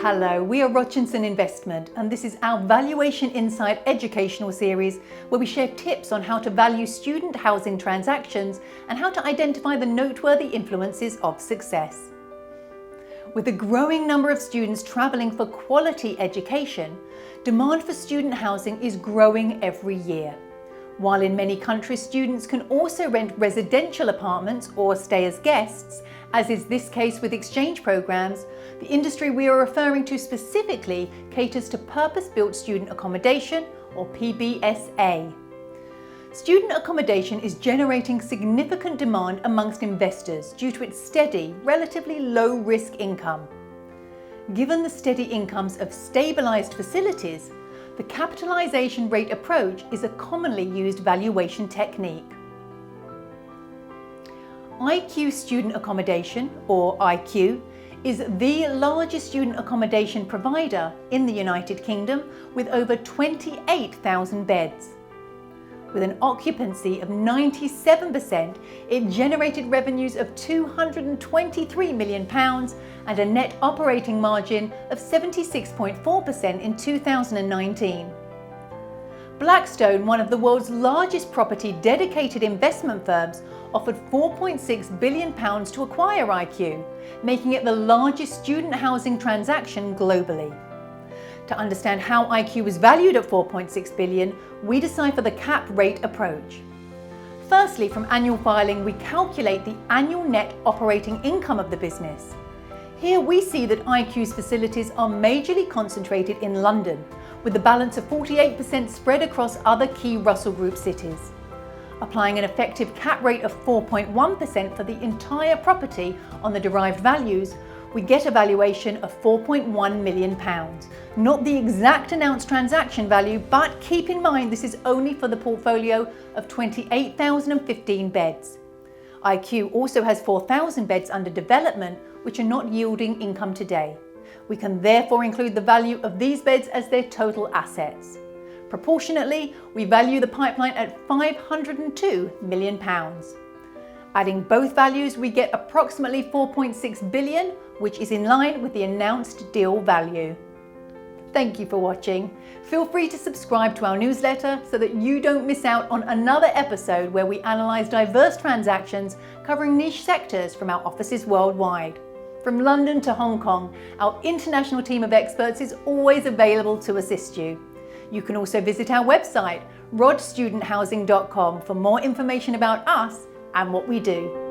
Hello, we are Rodschinson Investment and this is our Valuation Insight educational series where we share tips on how to value student housing transactions and how to identify the noteworthy influences of success. With a growing number of students travelling for quality education, demand for student housing is growing every year. While in many countries students can also rent residential apartments or stay as guests, as is this case with exchange programs, the industry we are referring to specifically caters to purpose-built student accommodation or PBSA. Student accommodation is generating significant demand amongst investors due to its steady, relatively low-risk income. Given the steady incomes of stabilised facilities, the capitalisation rate approach is a commonly used valuation technique. IQ Student Accommodation, or IQ, is the largest student accommodation provider in the United Kingdom with over 28,000 beds. With an occupancy of 97%, it generated revenues of £223 million and a net operating margin of 76.4% in 2019. Blackstone, one of the world's largest property dedicated investment firms, offered £4.6 billion to acquire IQ, making it the largest student housing transaction globally. To understand how IQ was valued at £4.6 billion, we decipher the cap rate approach. Firstly, from annual filing, we calculate the annual net operating income of the business. Here we see that IQ's facilities are majorly concentrated in London, with the balance of 48% spread across other key Russell Group cities. Applying an effective cap rate of 4.1% for the entire property on the derived values, we get a valuation of £4.1 million. Not the exact announced transaction value, but keep in mind this is only for the portfolio of 28,015 beds. IQ also has 4,000 beds under development which are not yielding income today. We can therefore include the value of these beds as their total assets. Proportionately, we value the pipeline at £502 million. Adding both values, we get approximately £4.6 billion, which is in line with the announced deal value. Thank you for watching. Feel free to subscribe to our newsletter so that you don't miss out on another episode where we analyse diverse transactions covering niche sectors from our offices worldwide. From London to Hong Kong, our international team of experts is always available to assist you. You can also visit our website, rodstudenthousing.com, for more information about us and what we do.